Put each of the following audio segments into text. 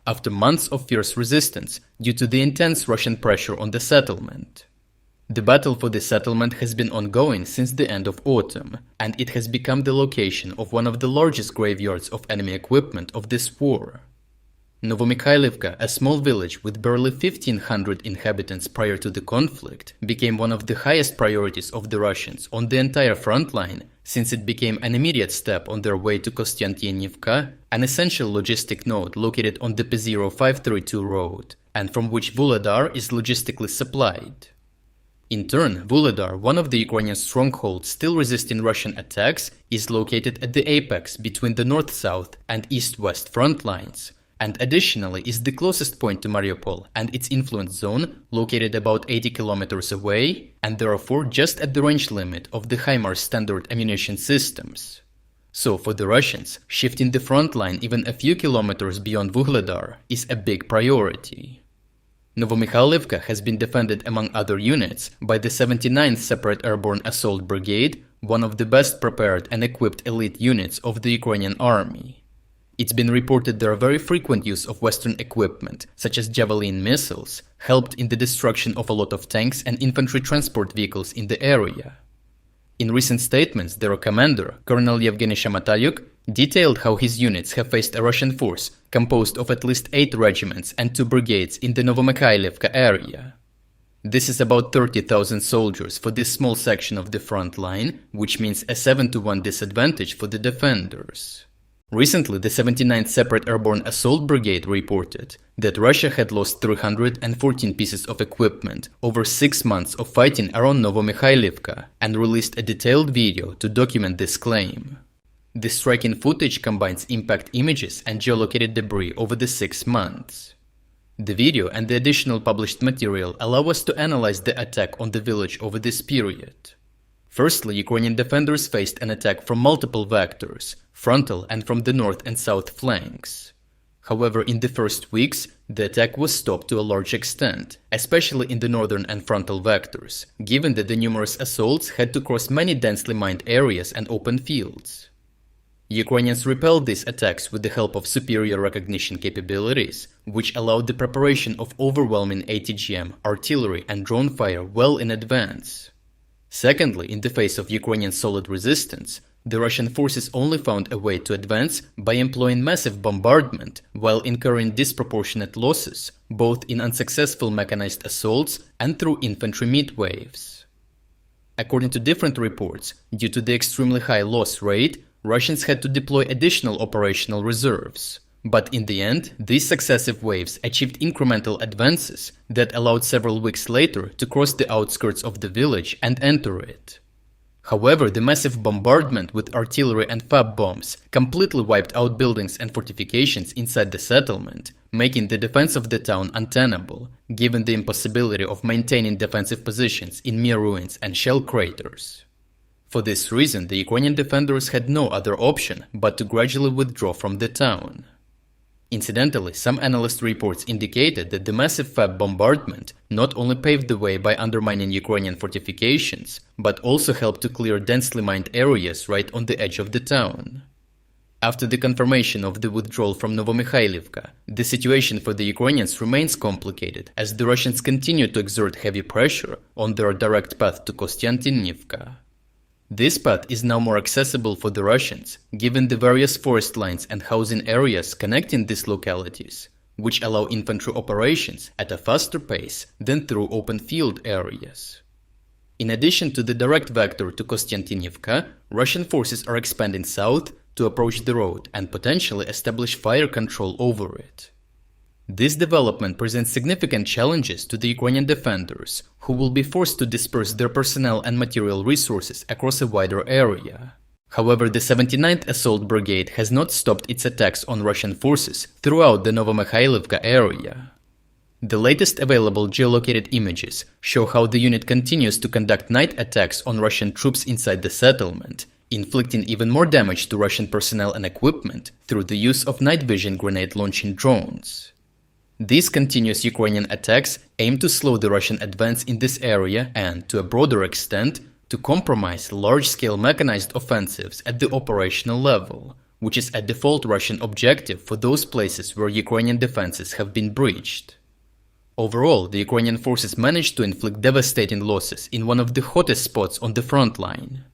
after months of fierce resistance due to the intense Russian pressure on the settlement. The battle for the settlement has been ongoing since the end of autumn, and it has become the location of one of the largest graveyards of enemy equipment of this war. NOVOMYKHAILIVKA, a small village with barely 1,500 inhabitants prior to the conflict, became one of the highest priorities of the Russians on the entire front line, since it became an immediate step on their way to Kostiantynivka, an essential logistic node located on the P0532 road, and from which Vuhledar is logistically supplied. In turn, Vuhledar, one of the Ukrainian strongholds still resisting Russian attacks, is located at the apex between the north-south and east-west front lines, and additionally is the closest point to Mariupol and its influence zone, located about 80 kilometers away, and therefore just at the range limit of the HIMARS standard ammunition systems. So for the Russians, shifting the front line even a few kilometers beyond Vuhledar is a big priority. NOVOMYKHAILIVKA has been defended among other units by the 79th Separate Airborne Assault Brigade, one of the best prepared and equipped elite units of the Ukrainian army. It's been reported their very frequent use of Western equipment, such as Javelin missiles, helped in the destruction of a lot of tanks and infantry transport vehicles in the area. In recent statements, their commander, Colonel Yevgeny Shamatyuk, detailed how his units have faced a Russian force composed of at least 8 regiments and 2 brigades in the NOVOMYKHAILIVKA area. This is about 30,000 soldiers for this small section of the front line, which means a 7-to-1 disadvantage for the defenders. Recently, the 79th Separate Airborne Assault Brigade reported that Russia had lost 314 pieces of equipment over 6 months of fighting around NOVOMYKHAILIVKA and released a detailed video to document this claim. The striking footage combines impact images and geolocated debris over the 6 months. The video and the additional published material allow us to analyze the attack on the village over this period. Firstly, Ukrainian defenders faced an attack from multiple vectors, frontal and from the north and south flanks. However, in the first weeks, the attack was stopped to a large extent, especially in the northern and frontal vectors, given that the numerous assaults had to cross many densely mined areas and open fields. Ukrainians repelled these attacks with the help of superior recognition capabilities, which allowed the preparation of overwhelming ATGM, artillery and drone fire well in advance. Secondly, in the face of Ukrainian solid resistance, the Russian forces only found a way to advance by employing massive bombardment while incurring disproportionate losses, both in unsuccessful mechanized assaults and through infantry meat waves. According to different reports, due to the extremely high loss rate, Russians had to deploy additional operational reserves. But in the end, these successive waves achieved incremental advances that allowed several weeks later to cross the outskirts of the village and enter it. However, the massive bombardment with artillery and FAB bombs completely wiped out buildings and fortifications inside the settlement, making the defense of the town untenable, given the impossibility of maintaining defensive positions in mere ruins and shell craters. For this reason, the Ukrainian defenders had no other option but to gradually withdraw from the town. Incidentally, some analyst reports indicated that the massive FAB bombardment not only paved the way by undermining Ukrainian fortifications, but also helped to clear densely mined areas right on the edge of the town. After the confirmation of the withdrawal from NOVOMYKHAILIVKA, the situation for the Ukrainians remains complicated as the Russians continue to exert heavy pressure on their direct path to Kostiantynivka. This path is now more accessible for the Russians, given the various forest lines and housing areas connecting these localities, which allow infantry operations at a faster pace than through open field areas. In addition to the direct vector to Kostiantynivka, Russian forces are expanding south to approach the road and potentially establish fire control over it. This development presents significant challenges to the Ukrainian defenders, who will be forced to disperse their personnel and material resources across a wider area. However, the 79th Assault Brigade has not stopped its attacks on Russian forces throughout the NOVOMYKHAILIVKA area. The latest available geolocated images show how the unit continues to conduct night attacks on Russian troops inside the settlement, inflicting even more damage to Russian personnel and equipment through the use of night vision grenade-launching drones. These continuous Ukrainian attacks aim to slow the Russian advance in this area and, to a broader extent, to compromise large-scale mechanized offensives at the operational level, which is a default Russian objective for those places where Ukrainian defenses have been breached. Overall, the Ukrainian forces managed to inflict devastating losses in one of the hottest spots on the front line.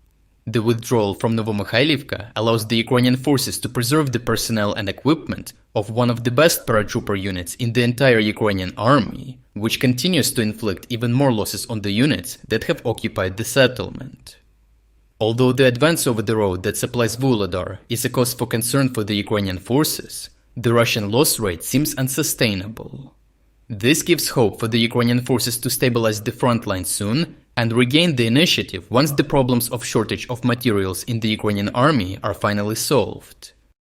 The withdrawal from NOVOMYKHAILIVKA allows the Ukrainian forces to preserve the personnel and equipment of one of the best paratrooper units in the entire Ukrainian army, which continues to inflict even more losses on the units that have occupied the settlement. Although the advance over the road that supplies Vuhledar is a cause for concern for the Ukrainian forces, the Russian loss rate seems unsustainable. This gives hope for the Ukrainian forces to stabilize the front line soon and regain the initiative once the problems of shortage of materials in the Ukrainian army are finally solved.